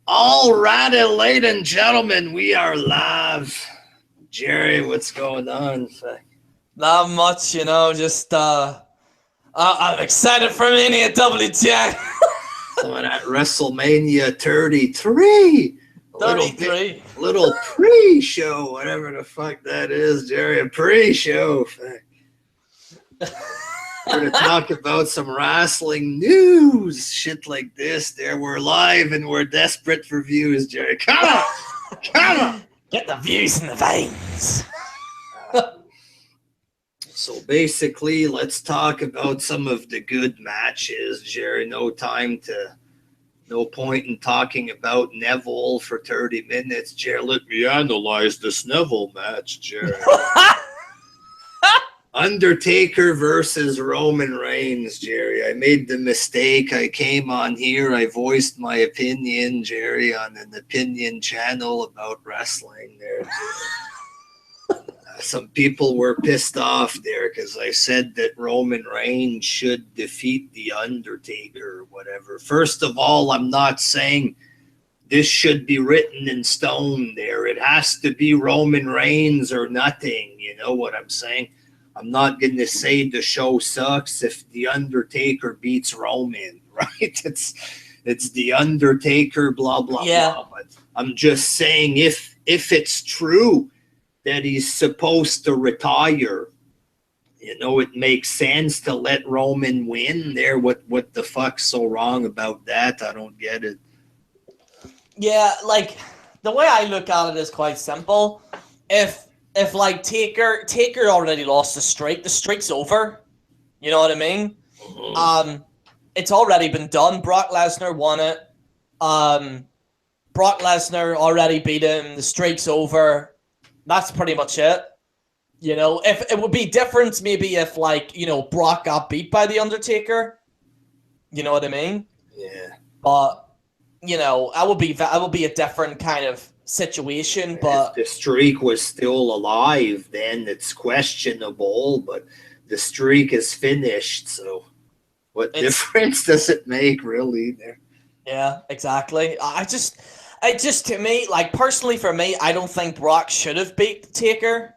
All righty, ladies and gentlemen, we are live. Jerry, what's going on? Not much, just I'm excited for Mania WTI. So at Wrestlemania 33. 33. Little pre-show, whatever the fuck that is, Jerry. A pre-show. We're going to talk about some wrestling news, shit like this. There, we're live and we're desperate for views, Jerry. Come on! Get the views in the veins. So basically, let's talk about some of the good matches, Jerry. No point in talking about Neville for 30 minutes, Jerry. Let me analyze this Neville match, Jerry. Undertaker versus Roman Reigns, Jerry. I made the mistake. I came on here. I voiced my opinion, Jerry, on an opinion channel about wrestling there. Some people were pissed off there because I said that Roman Reigns should defeat The Undertaker or whatever. First of all, I'm not saying this should be written in stone there. It has to be Roman Reigns or nothing. You know what I'm saying? I'm not going to say the show sucks if The Undertaker beats Roman, right? It's The Undertaker, blah, blah, blah. But I'm just saying if it's true that he's supposed to retire, it makes sense to let Roman win there. What the fuck's so wrong about that? I don't get it. Yeah, like, the way I look at it is quite simple. If like Taker already lost the streak's over. You know what I mean? Mm-hmm. It's already been done. Brock Lesnar won it. Brock Lesnar already beat him. The streak's over. That's pretty much it. If it would be different maybe if Brock got beat by The Undertaker. You know what I mean? Yeah. But that would be a different kind of situation. But if the streak was still alive, then it's questionable, but the streak is finished, so what difference does it make really there? Yeah, exactly. I just to me, personally for me, I don't think Brock should have beat Taker,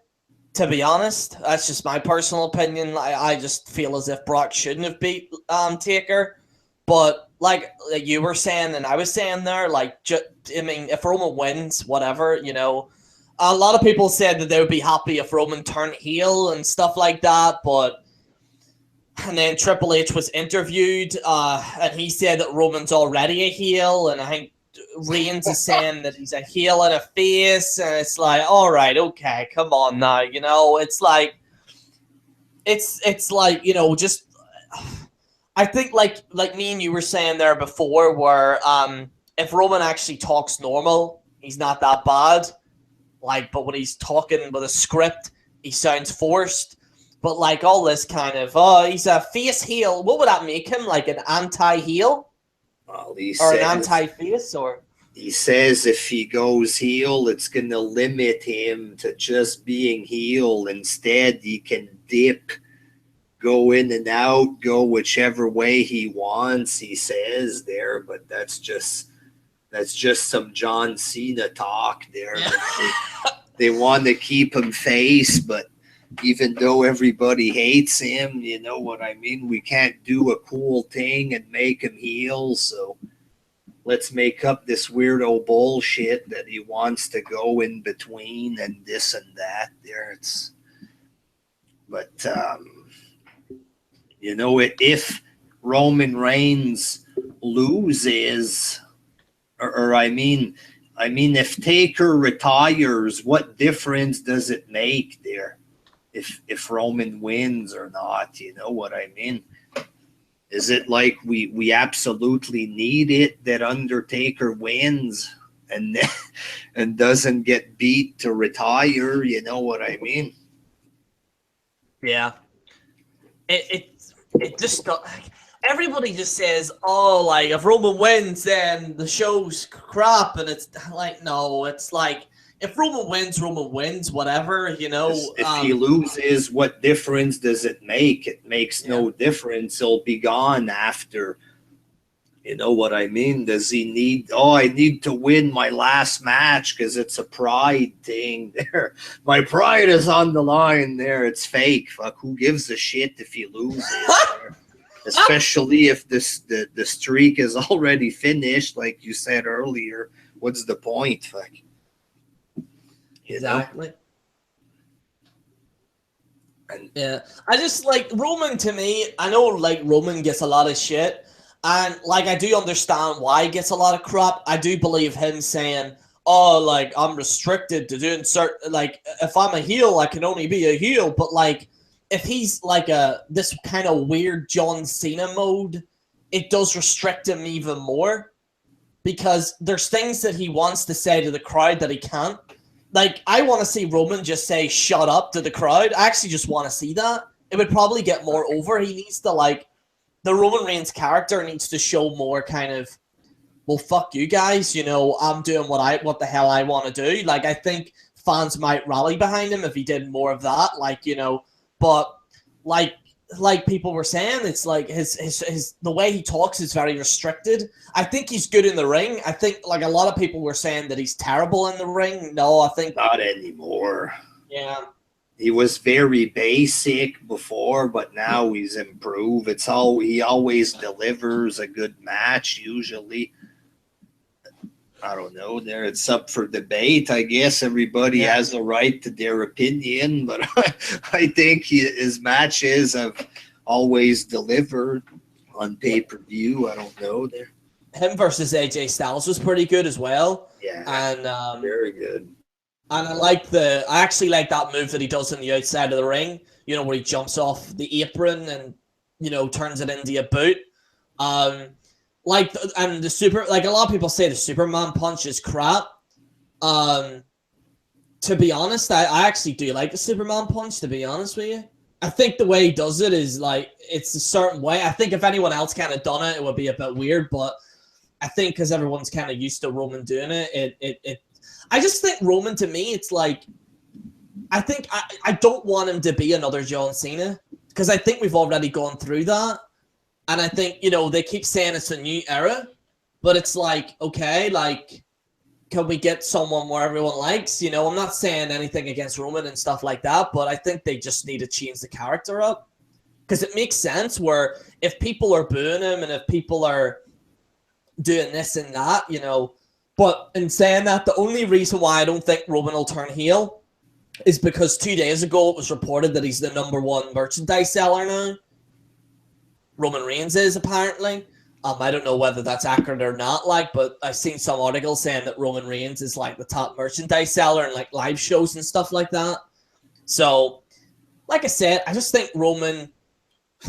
to be honest. That's just my personal opinion. I just feel as if Brock shouldn't have beat Taker. But like you were saying and I was saying there, if Roman wins, whatever, a lot of people said that they would be happy if Roman turned heel and stuff like that. And then Triple H was interviewed, and he said that Roman's already a heel, and I think Reigns is saying that he's a heel and a face, and it's like, all right, okay, come on now, it's like, just. I think like me and you were saying there before, where if Roman actually talks normal, he's not that bad. But when he's talking with a script, he sounds forced. But all this kind of he's a face heel. What would that make him? Like an anti-heel? Well, an anti-face, or he says if he goes heel, it's gonna limit him to just being heel. Instead, he can dip. Go in and out, go whichever way he wants, he says there, but that's just some John Cena talk there. They want to keep him face, but even though everybody hates him, you know what I mean? We can't do a cool thing and make him heel, so let's make up this weirdo bullshit that he wants to go in between and this and that there. If Roman Reigns loses, if Taker retires, what difference does it make there? If Roman wins or not, you know what I mean? Is it like we absolutely need it that Undertaker wins and doesn't get beat to retire? You know what I mean? Yeah. It just everybody just says, oh, if Roman wins, then the show's crap, and it's like, no, it's like if Roman wins, whatever, If he loses, what difference does it make? It makes no difference. He'll be gone after You know what I mean? Does he need, oh, I need to win my last match because it's a pride thing there. My pride is on the line there. It's fake. Fuck, who gives a shit if he loses there? Especially if the streak is already finished, like you said earlier. What's the point? Fuck. Exactly. Yeah. I just, like, Roman, to me, I know, like, Roman gets a lot of shit. And, like, I do understand why he gets a lot of crap. I do believe him saying, oh, like, I'm restricted to doing certain, like, if I'm a heel, I can only be a heel. But, like, if he's, like, this kind of weird John Cena mode, it does restrict him even more. Because there's things that he wants to say to the crowd that he can't. Like, I want to see Roman just say, shut up to the crowd. I actually just want to see that. It would probably get more over. He needs to, like, the Roman Reigns character needs to show more kind of, well, fuck you guys, you know, I'm doing what the hell I want to do. Like, I think fans might rally behind him if he did more of that, like, you know, but like people were saying, it's like his the way he talks is very restricted. I think he's good in the ring. I think, like, a lot of people were saying that he's terrible in the ring. No, I think not anymore. Yeah. He was very basic before, but now he's improved. He always delivers a good match usually. I don't know. There, it's up for debate. I guess everybody has a right to their opinion, but I think his matches have always delivered on pay-per-view. I don't know there. Him versus AJ Styles was pretty good as well. Yeah, and very good. And I actually like that move that he does on the outside of the ring, you know, where he jumps off the apron and, you know, turns it into a boot. And a lot of people say the Superman punch is crap. To be honest, I actually do like the Superman punch, to be honest with you. I think the way he does it is, like, it's a certain way. I think if anyone else kind of done it, it would be a bit weird, but I think because everyone's kind of used to Roman doing it, I just think Roman, to me, it's like, I think I don't want him to be another John Cena, because I think we've already gone through that. And I think, you know, they keep saying it's a new era, but it's like, okay, like, can we get someone where everyone likes? You know, I'm not saying anything against Roman and stuff like that, but I think they just need to change the character up. Because it makes sense where if people are booing him and if people are doing this and that, you know. But in saying that, the only reason why I don't think Roman will turn heel is because 2 days ago it was reported that he's the #1 merchandise seller now. Roman Reigns is, apparently. I don't know whether that's accurate or not, like, but I've seen some articles saying that Roman Reigns is, like, the top merchandise seller in, like, live shows and stuff like that. So, like I said, I just think Roman,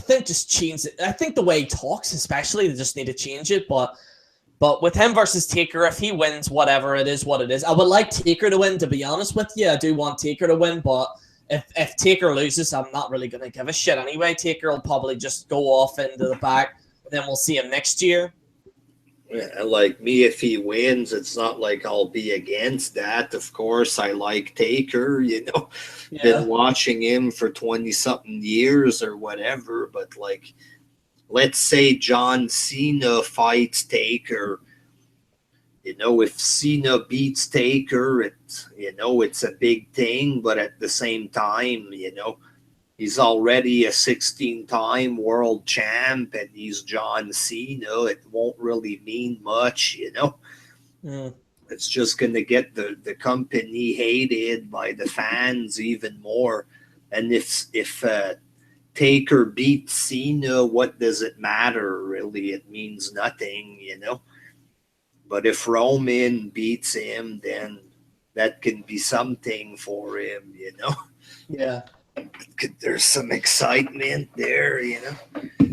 just change it. I think the way he talks, especially, they just need to change it, But with him versus Taker, if he wins, whatever, it is what it is. I would like Taker to win, to be honest with you. I do want Taker to win, but if Taker loses, I'm not really going to give a shit anyway. Taker will probably just go off into the back, and then we'll see him next year. Yeah, like me, if he wins, it's not like I'll be against that. Of course, I like Taker, you know. Yeah. Been watching him for 20-something years or whatever, but, like, let's say John Cena fights Taker. You know, if Cena beats Taker, it's a big thing. But at the same time, you know, he's already a 16-time world champ and he's John Cena. It won't really mean much, you know. It's just going to get the company hated by the fans even more. And if Taker beats Cena, what does it matter, really? It means nothing, you know. But if Roman beats him, then that can be something for him, you know. Yeah. There's some excitement there, you know.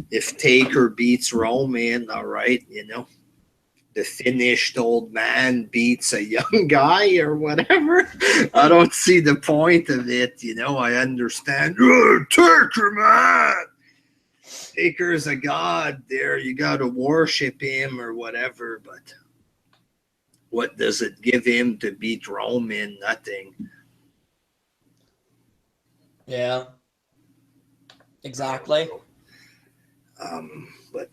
If Taker beats Roman, all right, you know. The finished old man beats a young guy or whatever. I don't see the point of it, you know. I understand. Taker, man. Taker's a god there. You got to worship him or whatever, but what does it give him to beat Roman? Nothing. Yeah. Exactly. But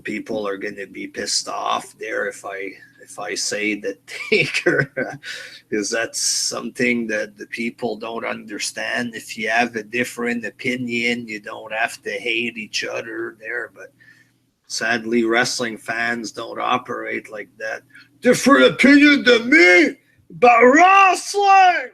people are going to be pissed off there if I say that Taker, because that's something that the people don't understand. If you have a different opinion, you don't have to hate each other there. But sadly, wrestling fans don't operate like that. Different opinion than me about wrestling.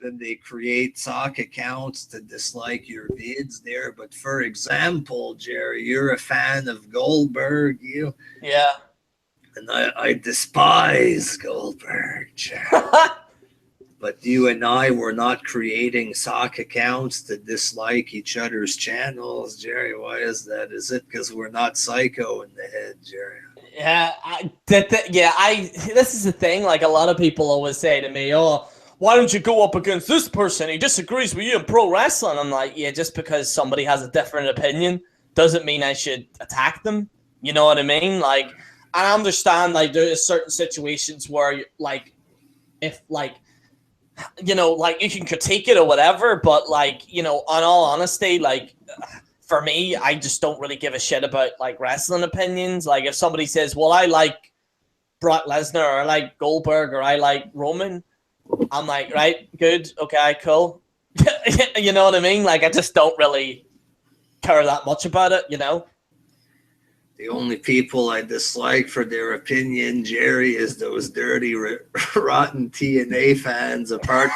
Then they create sock accounts to dislike your vids there. But for example, Jerry, you're a fan of Goldberg, Yeah. and I despise Goldberg, Jerry. But you and I were not creating sock accounts to dislike each other's channels, Jerry. Why is that? Is it because we're not psycho in the head, Jerry? Yeah, this is the thing. Like, a lot of people always say to me, "Oh, why don't you go up against this person? He disagrees with you in pro wrestling." I'm like, yeah, just because somebody has a different opinion doesn't mean I should attack them. You know what I mean? Like, I understand, like, there's certain situations where, like, if, like, like, you can critique it or whatever, but, like, on all honesty, like, for me, I just don't really give a shit about, like, wrestling opinions. Like, if somebody says, well, I like Brock Lesnar, or I like Goldberg, or I like Roman, I'm like, right, good, okay, cool. You know what I mean? Like, I just don't really care that much about it, The only people I dislike for their opinion, Jerry, is those dirty, rotten TNA fans. Apart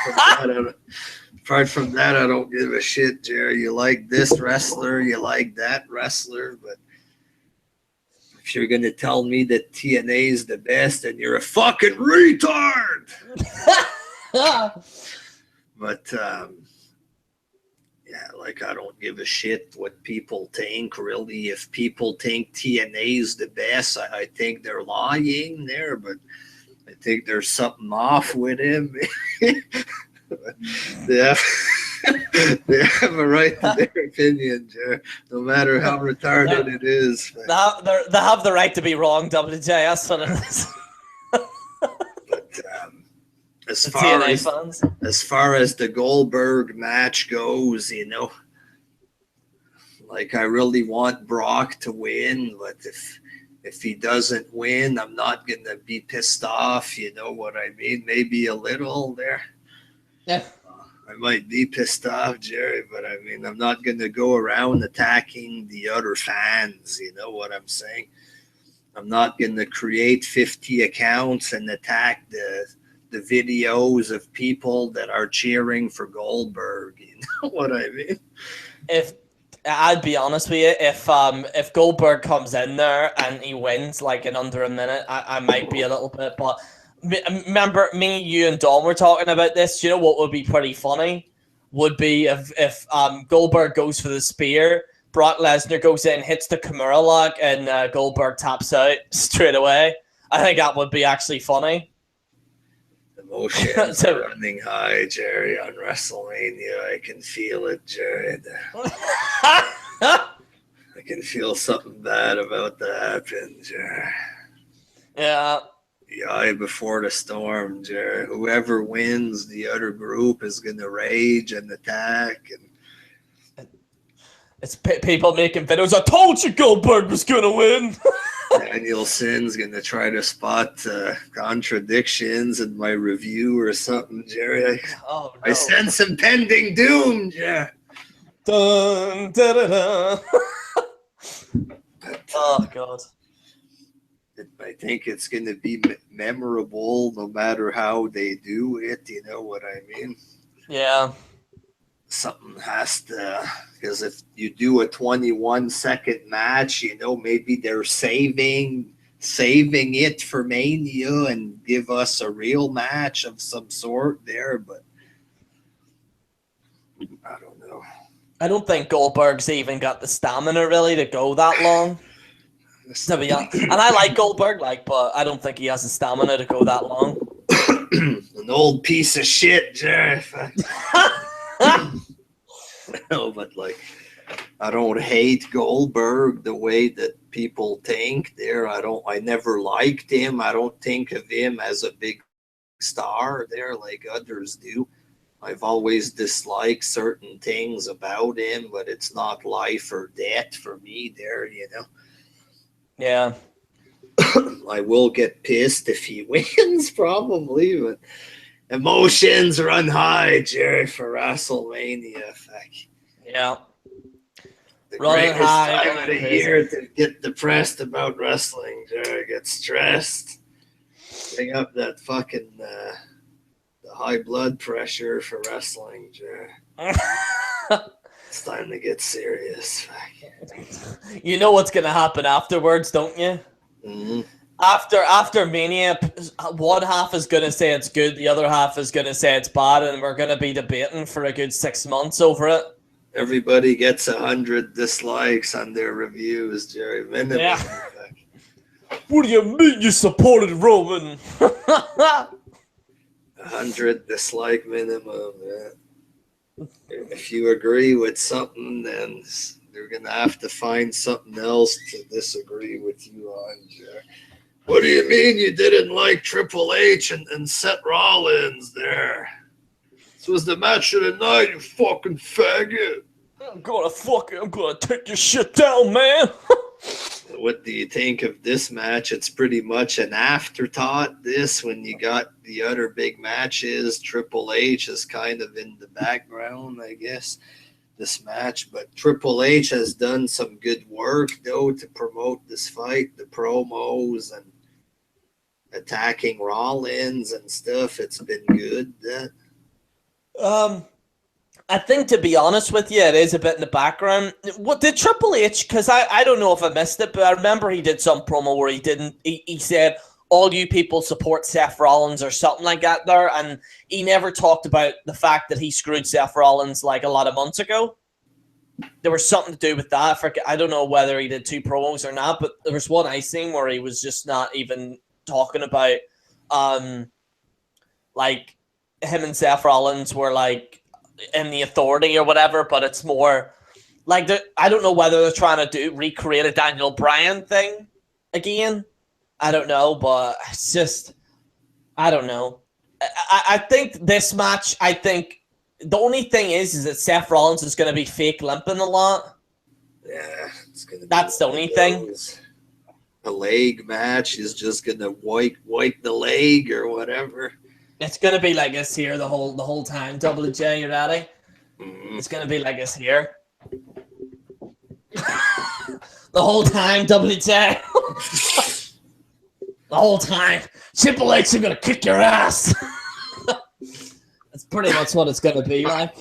from that, I don't give a shit, Jerry. You like this wrestler, you like that wrestler, but if you're gonna tell me that TNA is the best, then you're a fucking retard. But yeah, like, I don't give a shit what people think, really. If people think TNA is the best, I think they're lying there, but I think there's something off with him. they, have, they have a right to their opinion, Jerry, no matter how retarded it is. They have the right to be wrong, WJ. That's what it is. But as far as the Goldberg match goes, like, I really want Brock to win, but if he doesn't win, I'm not gonna be pissed off. You know what I mean? Maybe a little there. Yeah. I might be pissed off, Jerry, but I mean, I'm not gonna go around attacking the other fans. You know what I'm saying? I'm not gonna create 50 accounts and attack the videos of people that are cheering for Goldberg. You know what I mean? If I'd be honest with you, if Goldberg comes in there and he wins, like, in under a minute, I might be a little bit. But remember, me, you, and Dom were talking about this. You know what would be pretty funny? Would be if Goldberg goes for the spear, Brock Lesnar goes in, hits the Kimura lock, and Goldberg taps out straight away. I think that would be actually funny. Emotions are running high, Jerry, on Wrestlemania. I can feel it, Jerry. I can feel something bad about to happen, Jerry. Yeah. The eye before the storm, Jerry. Whoever wins, the other group is going to rage and attack. And it's people making videos. I told you Goldberg was going to win. Danielson's going to try to spot contradictions in my review or something, Jerry. No. I sense impending doom, Jerry. Dun, da, da, da. Oh, God. I think it's going to be memorable no matter how they do it. You know what I mean? Yeah. Something has to, because if you do a 21-second match, maybe they're saving it for Mania and give us a real match of some sort there, but I don't know. I don't think Goldberg's even got the stamina really to go that long. To be honest. And I like Goldberg, but I don't think he has the stamina to go that long. An old piece of shit, Jerry. No, but I don't hate Goldberg the way that people think there. I never liked him. I don't think of him as a big star there like others do. I've always disliked certain things about him, but it's not life or death for me there, Yeah. I will get pissed if he wins, probably, but emotions run high, Jerry, for WrestleMania. Fuck. Yeah. The Running greatest high, time running of the crazy. year to get depressed about wrestling, Jerry. Get stressed. Bring up that fucking the high blood pressure for wrestling, Jerry. It's time to get serious. Fuck. You know what's gonna happen afterwards, don't you? Mm-hmm. After Mania, one half is gonna say it's good, the other half is gonna say it's bad, and we're gonna be debating for a good 6 months over it. Everybody gets 100 dislikes on their reviews, Jerry. Minimum. Yeah. What do you mean you supported Roman? 100 dislike minimum. Yeah. If you agree with something, then they're gonna have to find something else to disagree with you on, Jerry. What do you mean you didn't like Triple H and Seth Rollins there? This was the match of the night, you fucking faggot. I'm gonna take your shit down, man. What do you think of this match? It's pretty much an afterthought, this, when you got the other big matches. Triple H is kind of in the background, I guess, this match. But Triple H has done some good work, though, to promote this fight, the promos and attacking Rollins and stuff. It's been good. I think, to be honest with you, it is a bit in the background. What did Triple H? Because I don't know if I missed it, but I remember he did some promo where he said, "All you people support Seth Rollins" or something like that there, and he never talked about the fact that he screwed Seth Rollins like a lot of months ago. There was something to do with that. I don't know whether he did 2 promos or not, but there was one I seen where he was just not even talking about, like him and Seth Rollins were like in the authority or whatever, but it's more like I don't know whether they're trying to recreate a Daniel Bryan thing again. I don't know, but it's just I don't know. I think this match. I think the only thing is that Seth Rollins is going to be fake limping a lot. Yeah, it's gonna. That's the only thing. A leg match is just gonna wipe the leg or whatever. It's gonna be like this here the whole time. Double J, you ready? Mm-hmm. It's gonna be like this here. The whole time, Double J. The whole time. Triple H is gonna kick your ass. That's pretty much what it's gonna be like.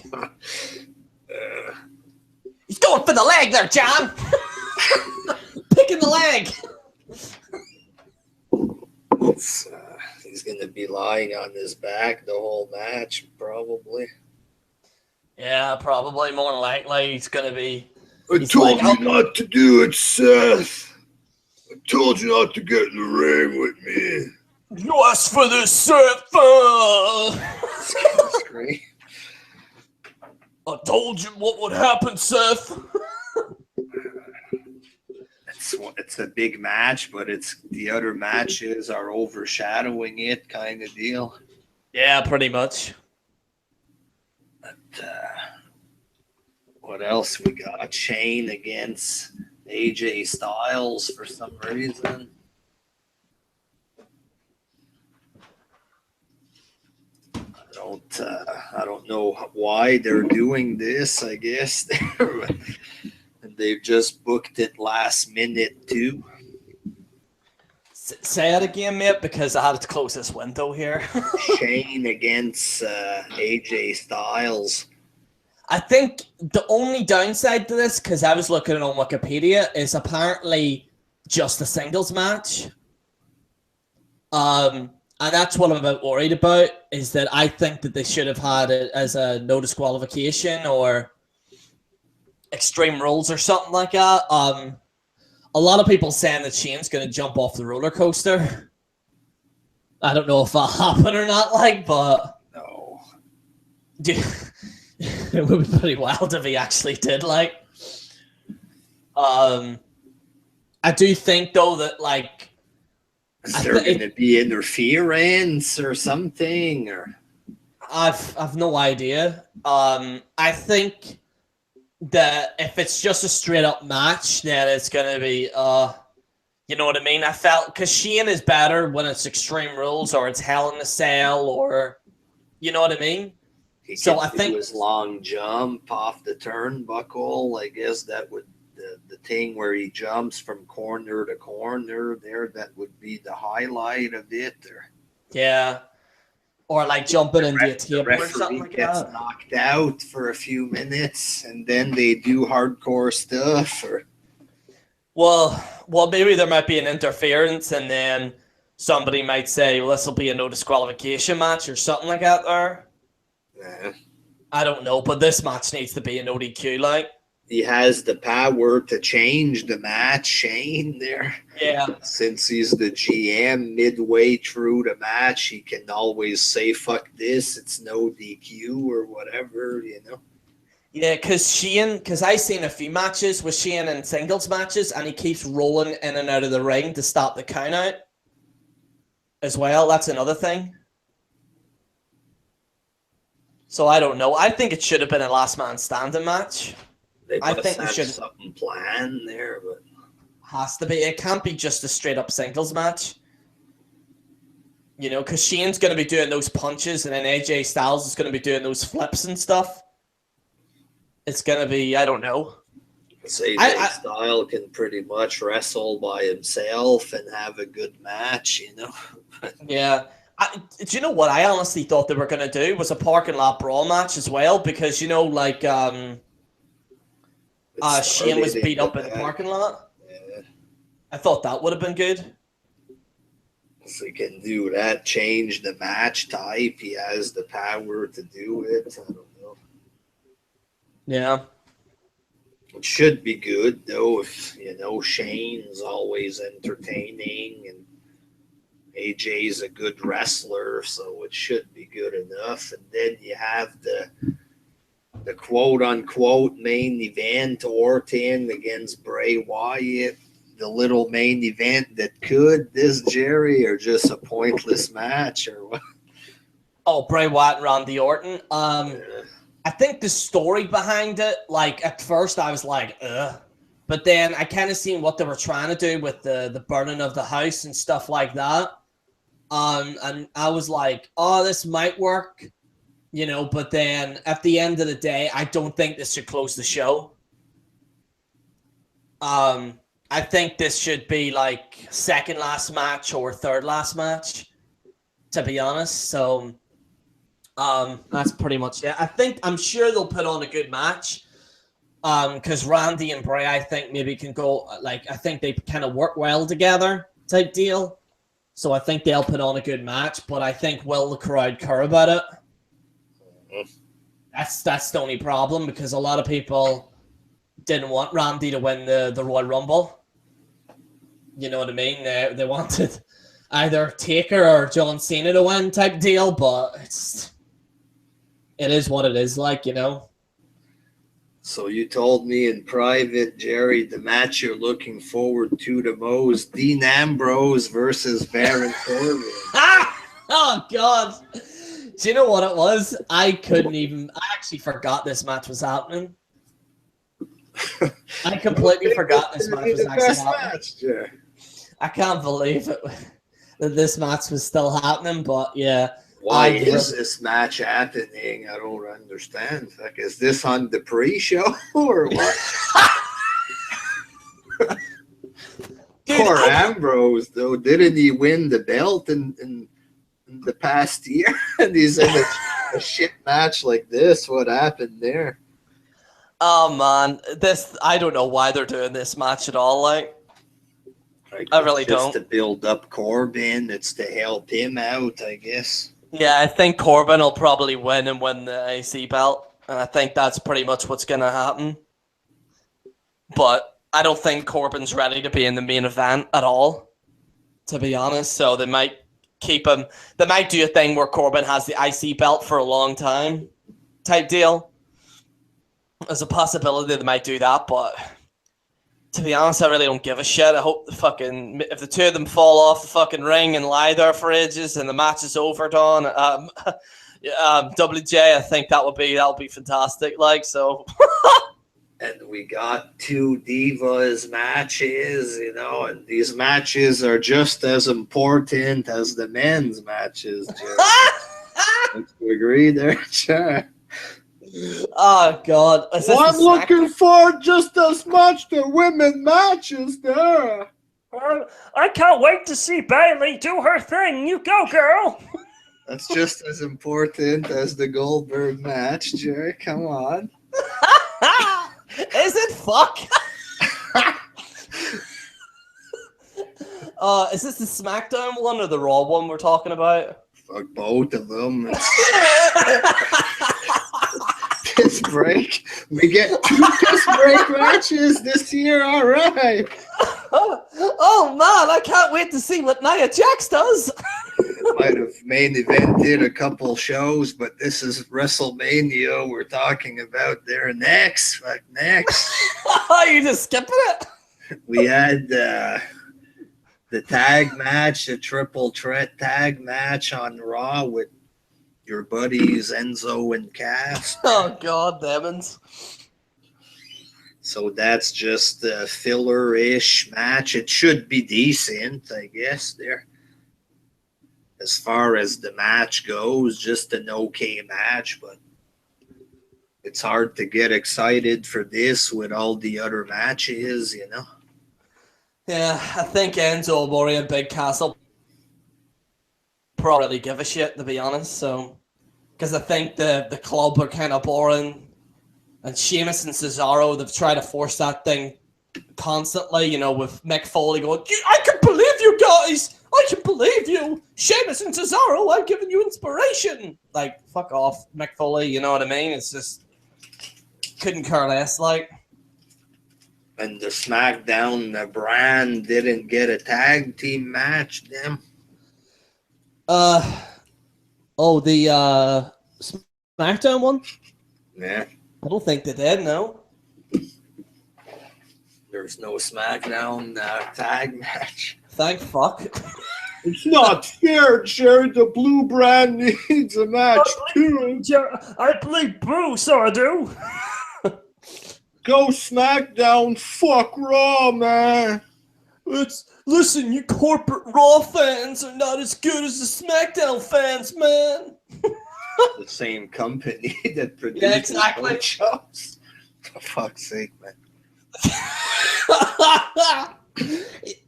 He's going for the leg there, John. Picking the leg. He's going to be lying on his back the whole match, probably. Yeah, probably more likely he's going to be. I told you not to do it, Seth. I told you not to get in the ring with me. You asked for this, Seth. That's great. I told you what would happen, Seth. It's a big match, but it's the other matches are overshadowing it, kind of deal. Yeah, pretty much. But what else we got? Shane against AJ Styles for some reason. I don't know why they're doing this. I guess they've just booked it last minute too. Say it again, mate, because I had to close this window here. Shane against AJ Styles. I think the only downside to this, because I was looking on Wikipedia, is apparently just a singles match. And that's what I'm a bit worried about, is that I think that they should have had it as a no disqualification or Extreme Rules or something like that. A lot of people saying that Shane's going to jump off the roller coaster. I don't know if that'll happen or not, but no. It would be pretty wild if he actually did, I do think, though, that, is there going to be interference or something? Or I've no idea. I think that if it's just a straight up match, then it's gonna be you know what I mean? I felt because Shane is better when it's Extreme Rules or it's Hell in a Cell or you know what I mean. So I think his long jump off the turnbuckle. I guess that would the thing where he jumps from corner to corner there. That would be the highlight of it. Yeah. Or like jumping into a table or something like gets that. Knocked out for a few minutes, and then they do hardcore stuff. Or well, maybe there might be an interference, and then somebody might say, "Well, this will be a no disqualification match" or something like that. There, I don't know, but this match needs to be an ODQ. Like he has the power to change the match, Shane. There, yeah. Since he's the GM, midway through the match, he can always say, "Fuck this! It's no DQ or whatever," you know. Yeah, because I've seen a few matches with Shane in singles matches, and he keeps rolling in and out of the ring to stop the count out as well. That's another thing. So I don't know. I think it should have been a last man standing match. I think they should have something planned there, but has to be. It can't be just a straight up singles match. You know, because Shane's going to be doing those punches, and then AJ Styles is going to be doing those flips and stuff. It's going to be, I don't know. AJ Styles can pretty much wrestle by himself and have a good match, you know. Yeah. Do you know what I honestly thought they were going to do was a parking lot brawl match as well, because, you know, like Shane was beat up in the parking lot. Yeah. I thought that would have been good. If he can do that, change the match type, he has the power to do it. I don't know. Yeah. It should be good, though, if, you know, Shane's always entertaining and AJ's a good wrestler, so it should be good enough. And then you have the quote-unquote main event, Orton against Bray Wyatt. The little main event that could, this, Jerry, or just a pointless match, or what? Oh, Bray Wyatt and Randy Orton. I think the story behind it, like, at first I was like, ugh. But then I kind of seen what they were trying to do with the burning of the house and stuff like that. And I was like, oh, this might work, you know, but then at the end of the day, I don't think this should close the show. I think this should be like second last match or third last match, to be honest. So that's pretty much it. I'm sure they'll put on a good match. Because Randy and Bray, I think maybe can go, like, I think they kind of work well together type deal. So I think they'll put on a good match, but I think will the crowd care about it? That's the only problem, because a lot of people didn't want Randy to win the Royal Rumble. You know what I mean? They wanted either Taker or John Cena to win type deal, but it is what it is, like, you know. So you told me in private, Jerry, the match you're looking forward to the most, Dean Ambrose versus Baron Corbin. Oh, God. Do you know what it was? I actually forgot this match was happening. I completely forgot this match was actually happening. I can't believe it that this match was still happening, but yeah. Why is this match happening? I don't understand. Like, is this on the pre-show or what? Poor Ambrose, though. Didn't he win the belt in the past year? And he's in a shit match like this. What happened there? Oh, man. I don't know why they're doing this match at all. Like I really don't. It's to build up Corbin. It's to help him out, I guess. Yeah, I think Corbin will probably win the AC belt. And I think that's pretty much what's going to happen. But I don't think Corbin's ready to be in the main event at all, to be honest. So they might keep him. They might do a thing where Corbin has the IC belt for a long time type deal. There's a possibility they might do that, but to be honest, I really don't give a shit. I hope if the two of them fall off the fucking ring and lie there for ages and the match is over, Don, WJ, I think that'll be fantastic. Like so. And we got 2 Divas matches, you know, and these matches are just as important as the men's matches, Jerry. Let's agree there, sure. Oh, God. Well, I'm looking forward just as much to women matches there. I can't wait to see Bailey do her thing. You go, girl. That's just as important as the Goldberg match, Jerry. Come on. Is it? Fuck. Is this the SmackDown one or the Raw one we're talking about? Fuck both of them. Piss break. We get 2 piss break matches this year. All right. Oh man, I can't wait to see what Nia Jax does. Might have main evented a couple shows, but this is WrestleMania we're talking about there next. Fuck next. You just skipping it? We had the tag match, the triple threat tag match on Raw with your buddies Enzo and Cass. Oh God, Evans. So that's just a filler-ish match. It should be decent, I guess, there. As far as the match goes, just an okay match, but it's hard to get excited for this with all the other matches, you know? Yeah, I think Enzo Amore and Big Castle probably really give a shit, to be honest. So, because I think the club are kind of boring. And Sheamus and Cesaro, they've tried to force that thing constantly, you know, with Mick Foley going, I can believe you guys! I can believe you! Sheamus and Cesaro, I've given you inspiration! Like, fuck off, Mick Foley, you know what I mean? It's just, couldn't care less, like. And the SmackDown brand didn't get a tag team match, damn. The SmackDown one? Yeah. I don't think they did, no. There's no SmackDown tag match. Thank fuck. It's not fair, Jared. The blue brand needs a match, too. I believe Bruce, I do. Go SmackDown, fuck Raw, man. Listen, you corporate Raw fans are not as good as the SmackDown fans, man. The same company that produces both shows. For fuck's sake, man.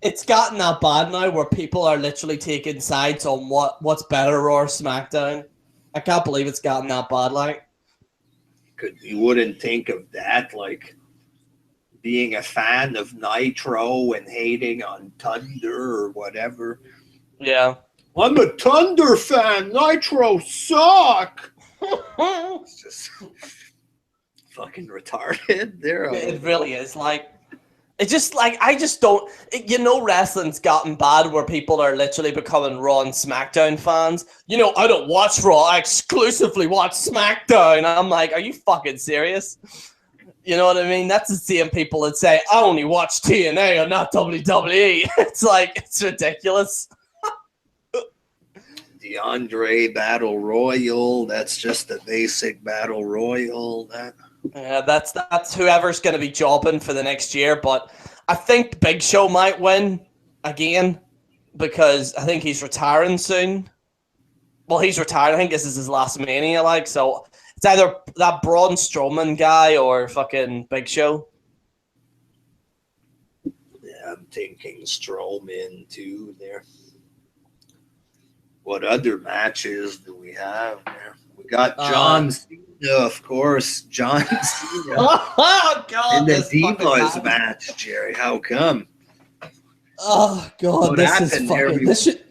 It's gotten that bad now where people are literally taking sides on what's better, Raw or SmackDown. I can't believe it's gotten that bad, like. You wouldn't think of that, like being a fan of Nitro and hating on Thunder or whatever. Yeah. I'm a Thunder fan. Nitro suck. It's just fucking retarded. It really is. Like, it's just like, I just don't, you know, wrestling's gotten bad where people are literally becoming Raw and SmackDown fans. You know, I don't watch Raw. I exclusively watch SmackDown. I'm like, are you fucking serious? You know what I mean? That's the same people that say, I only watch TNA and not WWE. It's like, it's ridiculous. The Andre Battle Royal, that's just a basic Battle Royal. Yeah, that's whoever's going to be jobbing for the next year. But I think Big Show might win again because I think he's retiring soon. Well, he's retired. I think this is his last Mania, like, so it's either that Braun Strowman guy or fucking Big Show. Yeah, I'm thinking Strowman too there. What other matches do we have there? We got John Cena, of course. John Cena. Oh, God. In the Divas match, Jerry. How come? Oh, God. What this happened is fucking...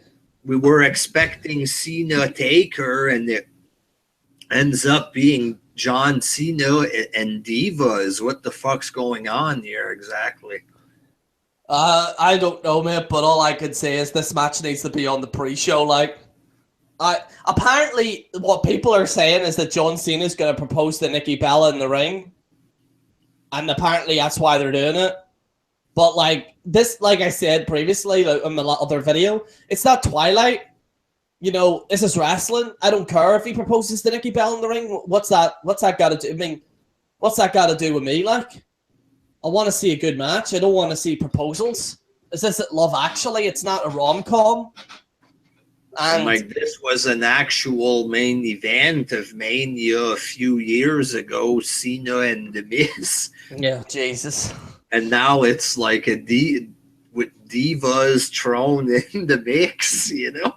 We were expecting Cena Taker, and it ends up being John Cena and Divas. What the fuck's going on here exactly? I don't know, man, but all I can say is this match needs to be on the pre-show. Like, apparently what people are saying is that John Cena is going to propose to Nikki Bella in the ring, and apparently that's why they're doing it. But like this, like I said previously, like in my other video, it's not Twilight. you know, this is wrestling. I don't care if he proposes to Nikki Bella in the ring. What's that got to do? I mean, what's that got to do with me? Like, I want to see a good match. I don't want to see proposals. Is this at Love Actually? It's not a rom-com. And like, this was an actual main event of Mania a few years ago, Cena and The Miz. Yeah, Jesus. And now it's like with divas thrown in the mix, you know?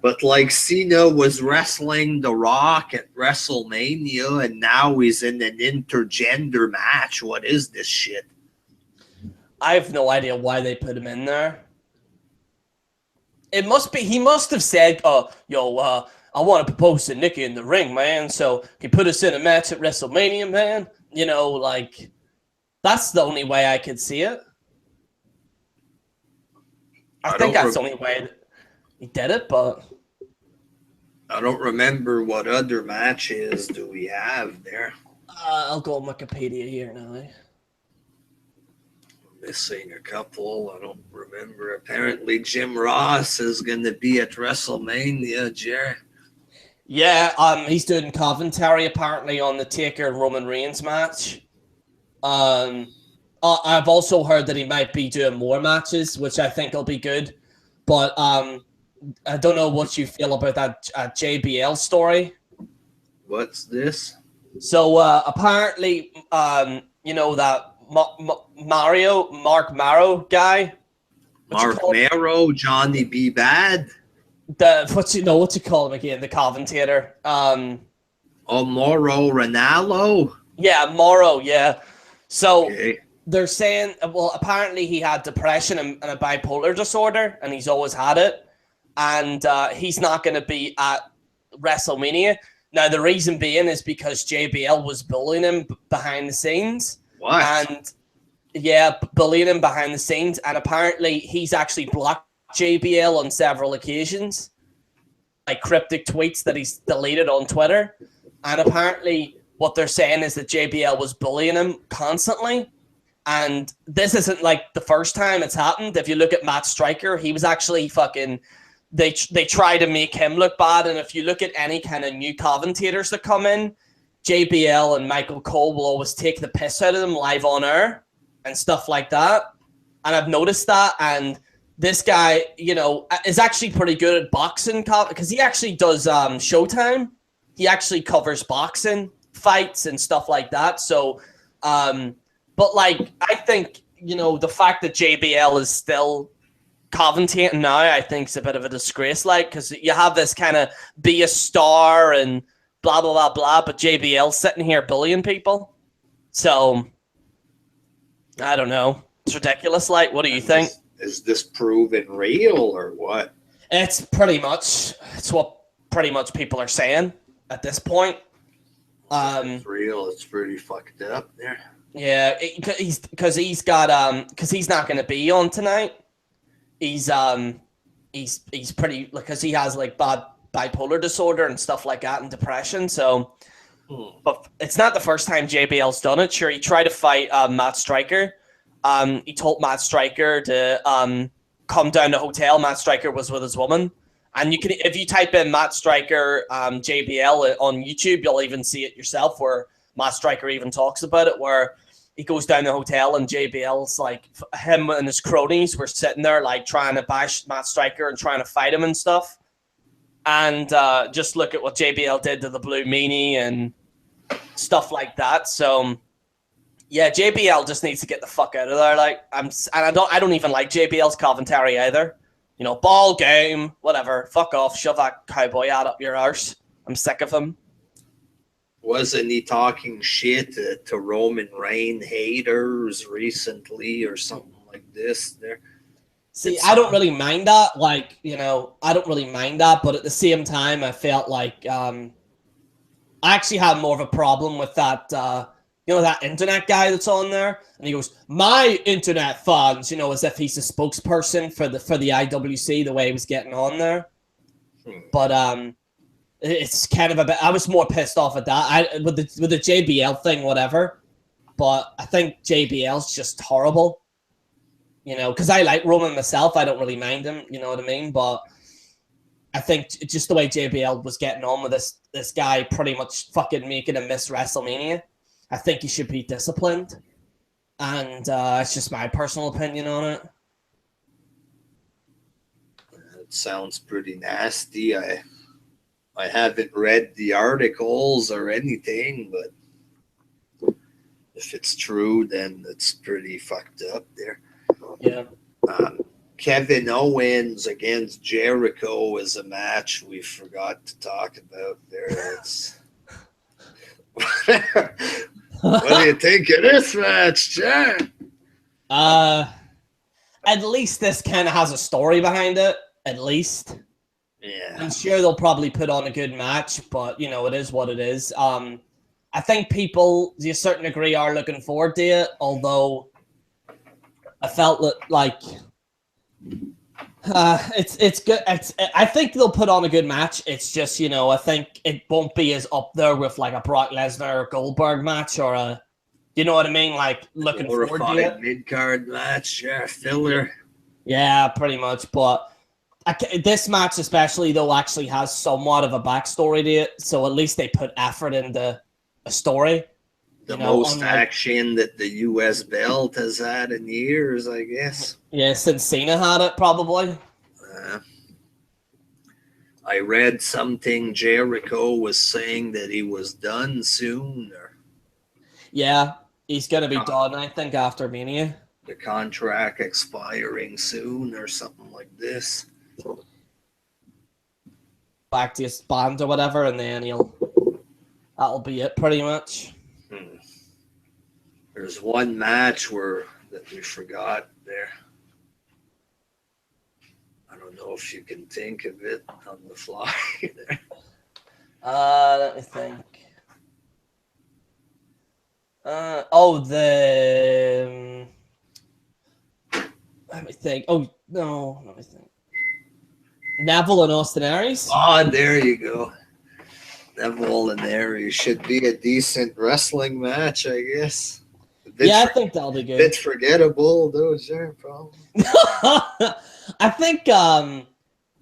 But like, Cena was wrestling The Rock at WrestleMania, and now he's in an intergender match. What is this shit? I have no idea why they put him in there. It must be, he must have said, I want to propose to Nikki in the ring, man, so he put us in a match at WrestleMania, man. You know, like, that's the only way I could see it. I think that's the only way that he did it, but I don't remember what other matches do we have there. I'll go on Wikipedia here now. Missing a couple. I don't remember. Apparently, Jim Ross is going to be at WrestleMania, Jerry. Yeah, he's doing commentary apparently on the Taker and Roman Reigns match. I've also heard that he might be doing more matches, which I think will be good. But I don't know what you feel about that JBL story. What's this? So apparently, you know, that Mark Marrow guy. Mark Marrow, Johnny B. Bad. What you call him again? The commentator. Mauro Ranallo. Yeah, Morrow. Yeah. So Okay. they're saying, well, apparently he had depression and a bipolar disorder, and he's always had it, and he's not going to be at WrestleMania. Now, the reason being is because JBL was bullying him behind the scenes. What? And yeah, bullying him behind the scenes, and apparently he's actually blocked JBL on several occasions, like cryptic tweets that he's deleted on Twitter. And apparently what they're saying is that JBL was bullying him constantly. And this isn't like the first time it's happened. If you look at Matt Striker, he was actually fucking, they try to make him look bad. And if you look at any kind of new commentators that come in, JBL and Michael Cole will always take the piss out of them live on air and stuff like that. And I've noticed that. And this guy, you know, is actually pretty good at boxing because he actually does Showtime. He actually covers boxing fights and stuff like that. So, but like, I think, you know, the fact that JBL is still commentating now, I think is a bit of a disgrace, like, because you have this kind of be a star and blah, blah, blah, blah, but JBL sitting here bullying people. So, I don't know. It's ridiculous. Like, what do you think? Is this proven real or what? It's what pretty much people are saying at this point. It's real. It's pretty fucked up there. Yeah, because he's not going to be on tonight. He's pretty, because he has like bad bipolar disorder and stuff like that and depression. So, but it's not the first time JBL's done it. Sure, he tried to fight Matt Striker. He told Matt Striker to come down to the hotel. Matt Striker was with his woman. And you can, if you type in Matt Striker JBL on YouTube, you'll even see it yourself, where Matt Striker even talks about it, where he goes down the hotel and JBL's like, him and his cronies were sitting there like trying to bash Matt Striker and trying to fight him and stuff. And just look at what JBL did to the Blue Meanie and stuff like that. So yeah, JBL just needs to get the fuck out of there. Like, I don't even like JBL's commentary either. You know, ball game, whatever. Fuck off. Shove that cowboy hat up your arse. I'm sick of him. Wasn't he talking shit to Roman Reigns haters recently or something like this there? See, I don't really mind that. Like, you know, I don't really mind that. But at the same time, I felt like I actually had more of a problem with that, you know, that internet guy that's on there. And he goes, my internet fans, you know, as if he's a spokesperson for the IWC, the way he was getting on there. But it's kind of a bit, I was more pissed off at that. With the JBL thing, whatever. But I think JBL's just horrible. You know, because I like Roman myself. I don't really mind him, you know what I mean? But I think just the way JBL was getting on with this guy pretty much fucking making him miss WrestleMania, I think he should be disciplined. And it's just my personal opinion on it. It sounds pretty nasty. I haven't read the articles or anything, but if it's true, then it's pretty fucked up there. Yeah. Kevin Owens against Jericho is a match we forgot to talk about there. It's what do you think of this match, Jack? At least this kind of has a story behind it. At least. Yeah. I'm sure they'll probably put on a good match, but you know, it is what it is. I think people, to a certain degree, are looking forward to it, although I felt that like it's good. I think they'll put on a good match. It's just, you know, I think it won't be as up there with like a Brock Lesnar Goldberg match or a, you know what I mean? Like looking forward to it. Mid-card match, yeah, filler. Yeah, pretty much. But this match especially, though, actually has somewhat of a backstory to it. So at least they put effort into a story. The most action that the U.S. belt has had in years, I guess. Yeah, since Cena had it, probably. I read something Jericho was saying that he was done soon. Yeah, he's going to be done, I think, after Mania. The contract expiring soon or something like this. Back to his band or whatever, and then that'll be it pretty much. There's one match that we forgot there. I don't know if you can think of it on the fly there. Let me think. Let me think. Oh, no, let me think. Neville and Austin Aries? Oh, there you go. Neville and Aries should be a decent wrestling match, I guess. Yeah, I think that'll be good. Bit forgettable, though, sure, probably. I think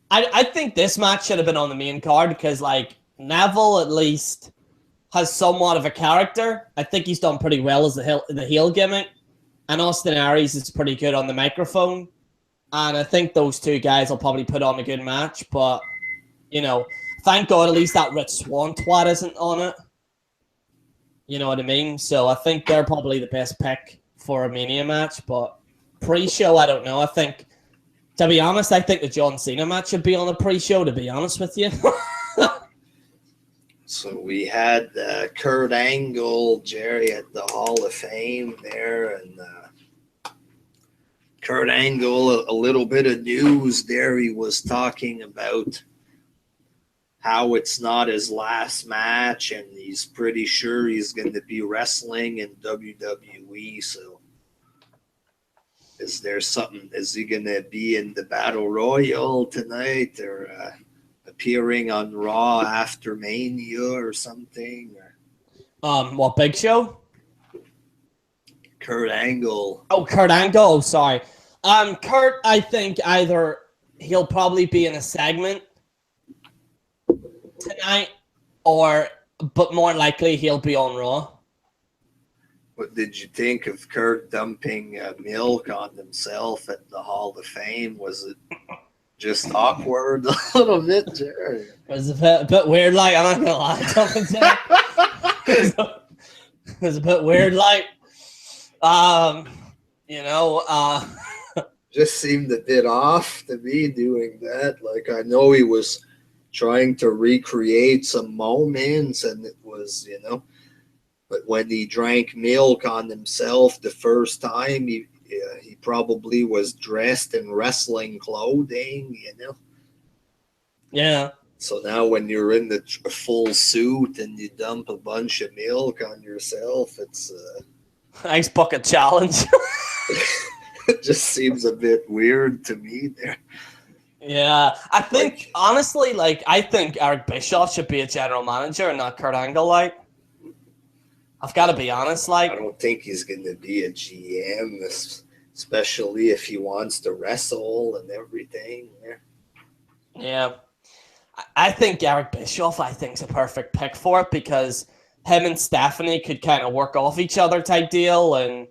I think this match should have been on the main card because like Neville at least has somewhat of a character. I think he's done pretty well as the heel gimmick. And Austin Aries is pretty good on the microphone. And I think those two guys will probably put on a good match. But, you know, thank God at least that Rich Swann twat isn't on it. You know what I mean? So I think they're probably the best pick for a Mania match. But pre-show, I don't know. I think, to be honest, I think the John Cena match should be on the pre-show, to be honest with you. So we had Kurt Angle, Jerry, at the Hall of Fame there, and Kurt Angle, a little bit of news there. He was talking about how it's not his last match, and he's pretty sure he's going to be wrestling in WWE. So is there something? Is he going to be in the Battle Royal tonight, or appearing on Raw after Mania or something? What, Big Show? Kurt Angle. Oh, Kurt Angle. Oh, sorry. Kurt, I think either he'll probably be in a segment tonight, but more likely he'll be on Raw. What did you think of Kurt dumping milk on himself at the Hall of Fame? Was it just awkward a little bit, Jerry? It was a bit weird, like, I'm not gonna lie. It was a bit weird, like, you know, just seemed a bit off to me doing that. Like, I know he was trying to recreate some moments, and it was, you know, but when he drank milk on himself the first time, he probably was dressed in wrestling clothing, you know. Yeah. So now when you're in the full suit and you dump a bunch of milk on yourself, it's Ice bucket challenge. it just seems a bit weird to me there. Yeah, I think honestly, like, I think Eric Bischoff should be a general manager and not Kurt Angle. Like, I've got to be honest. Like, I don't think he's going to be a GM, especially if he wants to wrestle and everything. Yeah, I think Eric Bischoff, I think, is a perfect pick for it because him and Stephanie could kind of work off each other type deal, and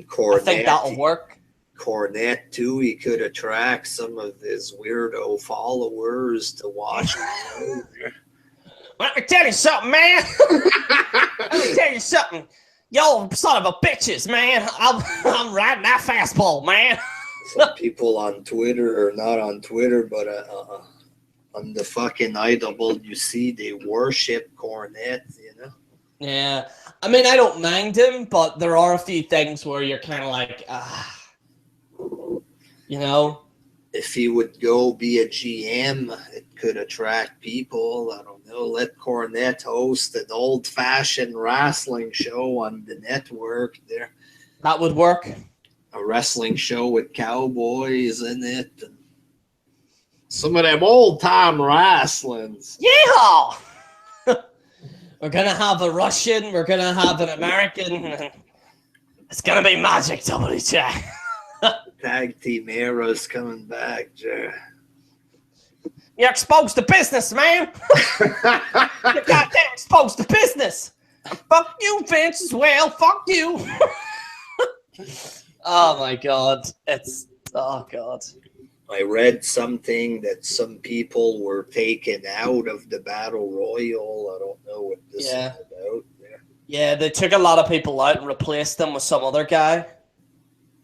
Cornette, I think that'll work. Cornette too. He could attract some of his weirdo followers to watch. Let me tell you something, man. Let me tell you something. Yo, son of a bitches, man. I'm riding that fastball, man. Some people on Twitter, or not on Twitter, but on the fucking IWC, they worship Cornette, you know? Yeah. I mean, I don't mind him, but there are a few things where you're kind of like, you know? If he would go be a GM, it could attract people. I don't know. Let Cornette host an old-fashioned wrestling show on the network there. That would work. A wrestling show with cowboys in it. And some of them old-time wrestlings. Yeah! We're going to have a Russian. We're going to have an American. It's going to be magic, WJ. Tag team era's coming back, Jer. You're exposed to business, man. You're goddamn exposed to business. Fuck you, Vince, as well. Fuck you. Oh, my God. Oh, God. I read something that some people were taken out of the Battle Royal. I don't know what this is about. Yeah, they took a lot of people out and replaced them with some other guy.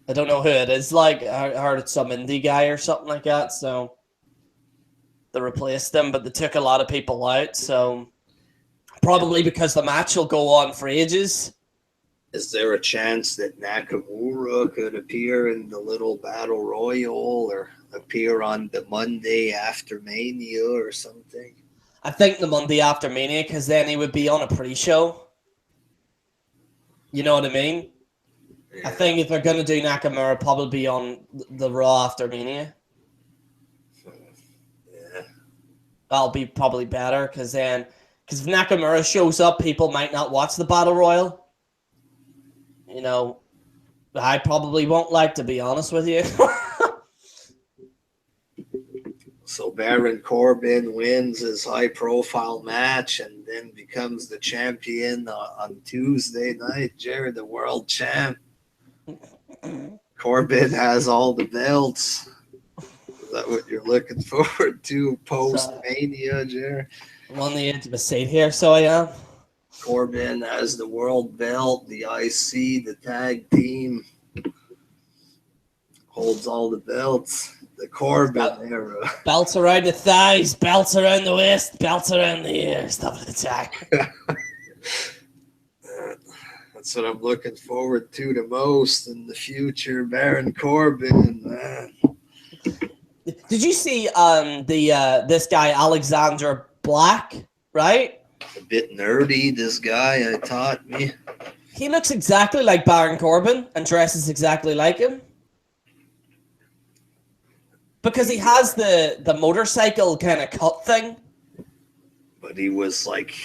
I don't know who it is. Like, I heard it's some indie guy or something like that. So they replaced them, but they took a lot of people out. So probably because the match will go on for ages. Is there a chance that Nakamura could appear in the little Battle Royal or appear on the Monday after Mania or something? I think the Monday after Mania, because then he would be on a pre-show. You know what I mean? I think if they're going to do Nakamura, probably be on the Raw after Mania. Yeah. That'll be probably better, because if Nakamura shows up, people might not watch the Battle Royal. You know, I probably won't like, to be honest with you. So Baron Corbin wins his high-profile match and then becomes the champion on Tuesday night. Jared, the world champ. Corbin has all the belts. Is that what you're looking forward to post-Mania, Jared? I'm on the edge of a seat here, so I am. Corbin has the world belt, the IC, the tag team. Holds all the belts. The Corbin era. Belts around the thighs, belts around the waist, belts around the ears. Stuff at the time. That's what I'm looking forward to the most in the future. Baron Corbin, man. Did you see this guy Alexander Black? Right. A bit nerdy. This guy, I taught me. He looks exactly like Baron Corbin and dresses exactly like him. Because he has the motorcycle kind of cut thing. But he was like,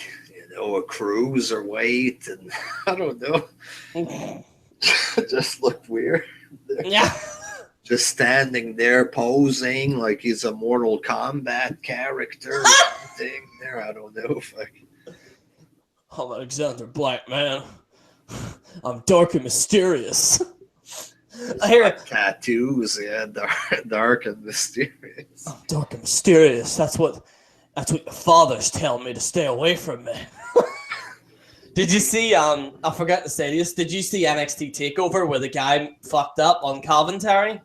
a cruiserweight, and I don't know. Just looked weird. Yeah. Just standing there posing like he's a Mortal Kombat character or something there. I don't know if I'm Alexander Black, man. I'm dark and mysterious. I hear it. Tattoos, yeah, dark and mysterious. I'm dark and mysterious. That's what your father's telling me to stay away from me. Did you see, I forgot to say this, did you see NXT TakeOver where the guy fucked up on commentary?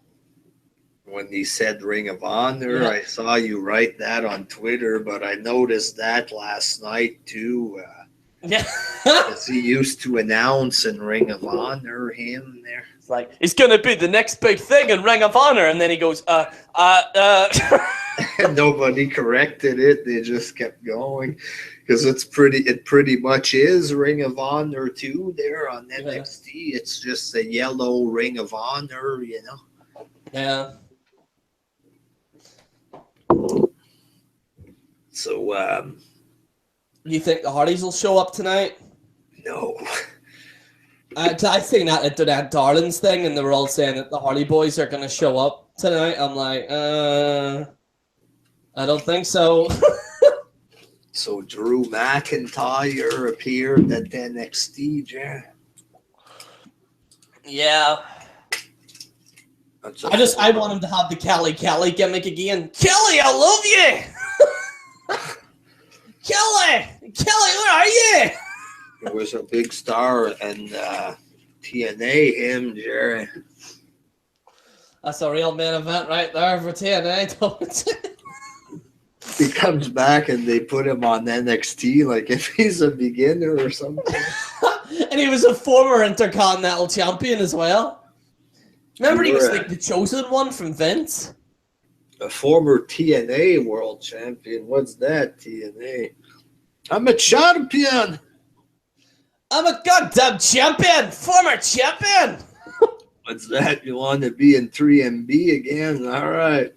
When he said Ring of Honor, Yeah. I saw you write that on Twitter, but I noticed that last night too. Yeah. As he used to announce in Ring of Honor him there. It's like, it's going to be the next big thing in Ring of Honor. And then he goes, And nobody corrected it. They just kept going. Because it pretty much is Ring of Honor too there on NXT. Yeah. It's just a yellow Ring of Honor, Yeah. So, you think the Hardys will show up tonight? No. I seen that at that Darlings thing, and they were all saying that the Hardy Boys are going to show up tonight. I'm like, I don't think so. So Drew McIntyre appeared at NXT, Jerry. Yeah. I want him to have the Kelly gimmick again. Kelly, I love you. Kelly, where are you? It was a big star and TNA, him, Jerry. That's a real main event right there for TNA. He comes back and they put him on NXT like if he's a beginner or something. And he was a former Intercontinental Champion as well. Remember he was like the chosen one from Vince? A former TNA World Champion. What's that, TNA? I'm a champion. I'm a goddamn champion. Former champion. What's that? You want to be in 3MB again? All right.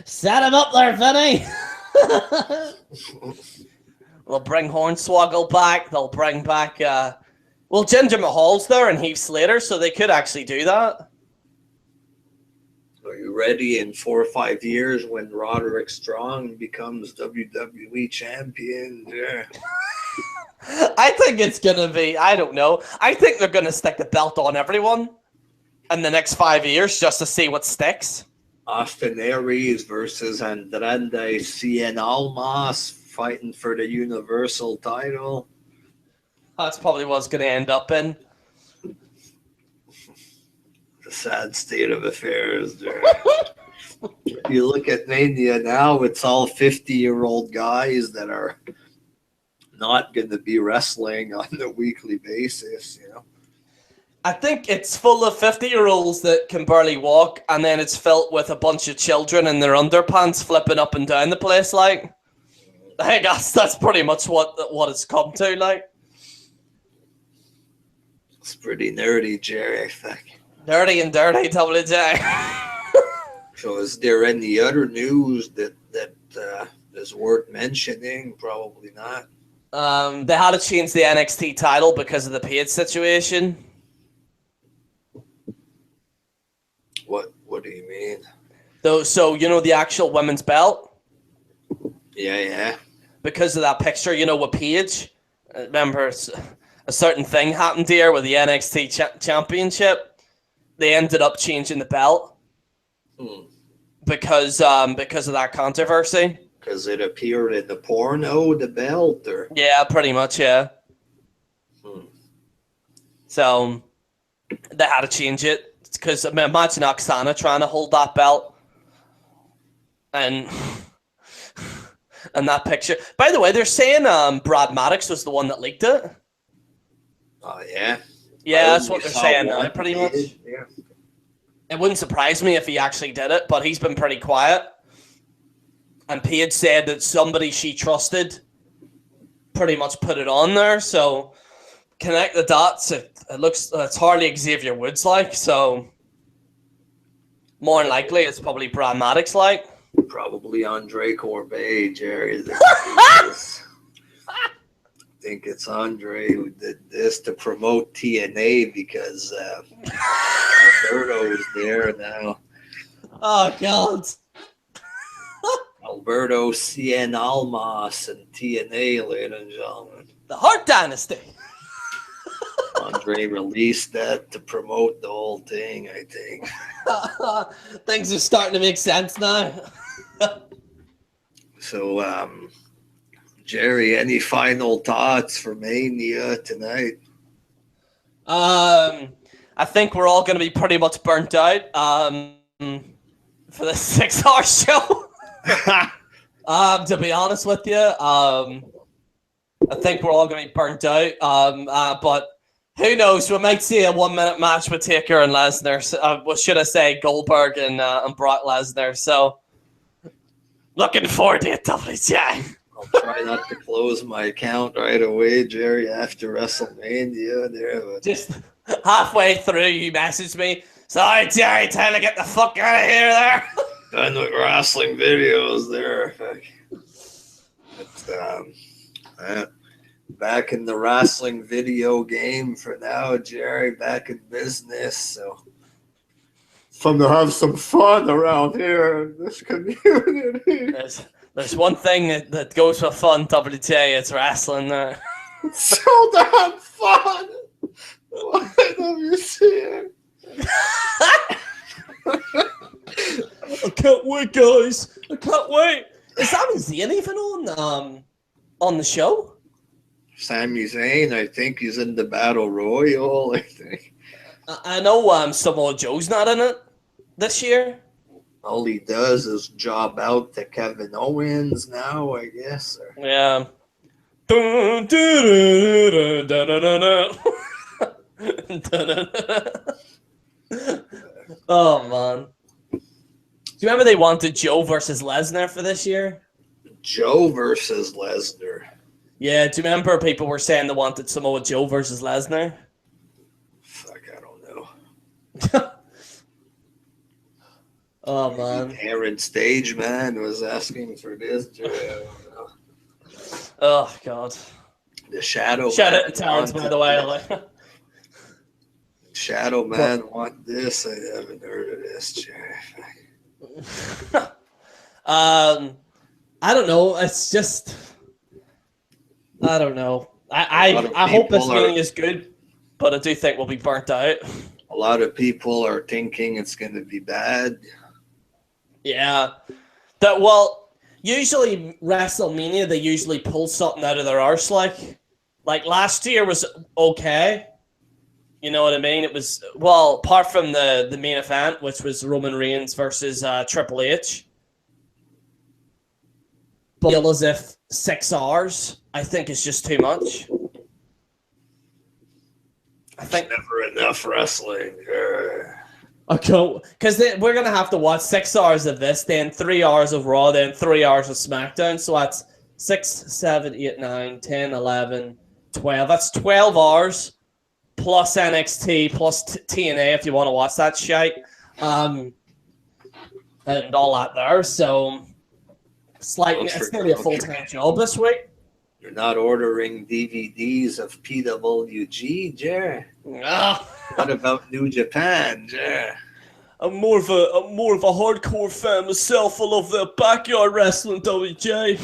Set him up there, Vinny. They'll bring Hornswoggle back. They'll bring back... Well, Jinder Mahal's there and Heath Slater, so they could actually do that. Are you ready in 4 or 5 years when Roderick Strong becomes WWE champion? Yeah. I think it's going to be, I don't know. I think they're going to stick the belt on everyone in the next 5 years just to see what sticks. Austin Aries versus Andrade Cien Almas fighting for the Universal title. That's probably what it's going to end up in. The sad state of affairs there. You look at Mania now, it's all 50-year-old guys that are not going to be wrestling on a weekly basis, you know. I think it's full of 50-year-olds that can barely walk, and then it's filled with a bunch of children in their underpants flipping up and down the place, like. I guess that's pretty much what it's come to, like. It's pretty nerdy, Jerry, I think. Dirty and dirty, WJ. So is there any other news that is worth mentioning? Probably not. They had to change the NXT title because of the Paige situation. What do you mean? So you know the actual women's belt? Yeah. Because of that picture, you know, with Paige. Remember, a certain thing happened here with the NXT championship. They ended up changing the belt because of that controversy. Because it appeared in the porno, the belt, or yeah, pretty much, yeah. So they had to change it because imagine Oksana trying to hold that belt, and that picture. By the way, they're saying Brad Maddox was the one that leaked it. Oh yeah. Yeah, that's what they're saying now, pretty much. Yeah. It wouldn't surprise me if he actually did it, but he's been pretty quiet. And Paige said that somebody she trusted pretty much put it on there. So connect the dots. It looks it's hardly Xavier Woods like. So more than likely, it's probably Brad Maddox like. Probably Andre Corbet, Jerry. I think it's Andre who did this to promote TNA because Alberto is there now. Oh, God. Alberto Cien Almas and TNA, ladies and gentlemen. The Hart Dynasty. Andre released that to promote the whole thing, I think. Things are starting to make sense now. So, Jerry, any final thoughts for Mania tonight? I think we're all going to be pretty much burnt out for the 6-hour show. To be honest with you, I think we're all going to be burnt out. But who knows? We might see a 1-minute match with Taker and Lesnar. What should I say? Goldberg and Brock Lesnar. So, looking forward to it, WJ. I'll try not to close my account right away, Jerry, after WrestleMania. There, but just halfway through, you messaged me. Sorry, Jerry, time to get the fuck out of here there. done with wrestling videos there. But, back in the wrestling video game for now, Jerry. Back in business. So fun to have some fun around here in this community. There's one thing that goes for fun, WJ, it's wrestling. It's so damn fun. Why don't you see it? I can't wait, guys. I can't wait. Is Sami Zayn even on the show? Sami Zayn, I think he's in the Battle Royal, I think. I know Samoa Joe's not in it this year. All he does is job out to Kevin Owens now, I guess. Yeah. Oh, man. Do you remember they wanted Joe versus Lesnar for this year? Joe versus Lesnar. Yeah, do you remember people were saying they wanted Samoa Joe versus Lesnar? Fuck, I don't know. Oh, man. Aaron Stage, man, was asking for this. I don't know. Oh, God. The Shadow Shout Man out to Terrence, by the way. Shadow Man want this. I haven't heard of this, Jeff. I don't know. It's just... I don't know. I hope this meeting is good, but I do think we'll be burnt out. A lot of people are thinking it's going to be bad. Yeah. Usually WrestleMania, they usually pull something out of their arse, like last year was okay. You know what I mean? It was, well, apart from the main event, which was Roman Reigns versus Triple H. But I feel as if 6 hours, I think, is just too much. I think never enough wrestling. Okay, because we're going to have to watch 6 hours of this, then 3 hours of Raw, then 3 hours of SmackDown. So that's 6, 7, 8, 9, 10, 11, 12. That's 12 hours plus NXT plus TNA if you want to watch that shite. And all that there. So it's nearly a full-time job this week. You're not ordering DVDs of PWG, Jer. Ah. What about New Japan, Jer? I'm more of a hardcore fan myself. I love the backyard wrestling, WJ.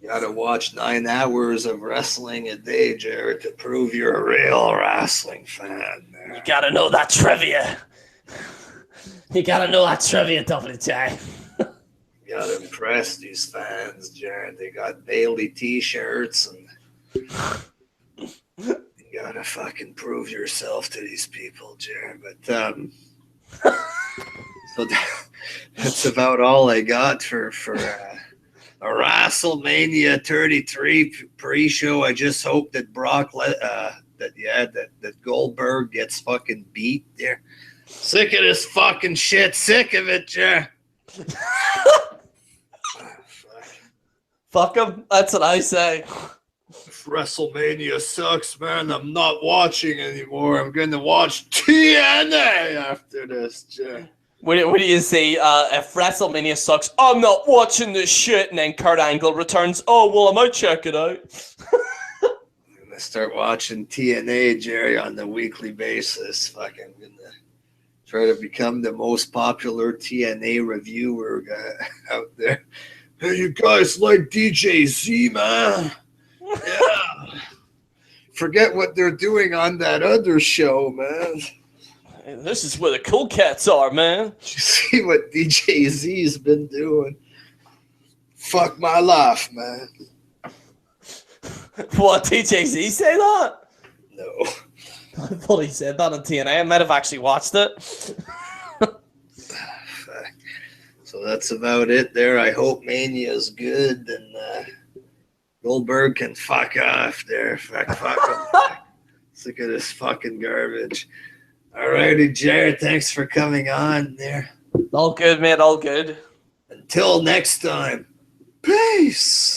You gotta watch 9 hours of wrestling a day, Jared, to prove you're a real wrestling fan. You gotta know that trivia. You gotta know that trivia, WJ. You gotta impress these fans, Jared. They got Bailey t-shirts and you gotta fucking prove yourself to these people, Jared. But so that's about all I got for a WrestleMania 33 pre-show. I just hope that that Goldberg gets fucking beat there. Sick of this fucking shit. Sick of it, Jer. Fuck him. That's what I say. If WrestleMania sucks, man, I'm not watching anymore. I'm going to watch TNA after this, Jer. What do you say? If WrestleMania sucks, I'm not watching this shit. And then Kurt Angle returns. Oh, well, I might check it out. I'm going to start watching TNA, Jerry, on a weekly basis. Fucking going to try to become the most popular TNA reviewer out there. Hey, you guys like DJ Z, man? Yeah. Forget what they're doing on that other show, man. This is where the cool cats are, man. Did you see what DJ Z's been doing? Fuck my life, man. What, DJ Z say that? No. I thought he said that on TNA. I might have actually watched it. So that's about it there. I hope Mania is good and Goldberg can fuck off there. Fuck him. Sick of this fucking garbage. Alrighty, Jared, thanks for coming on there. All good, man, all good. Until next time, peace.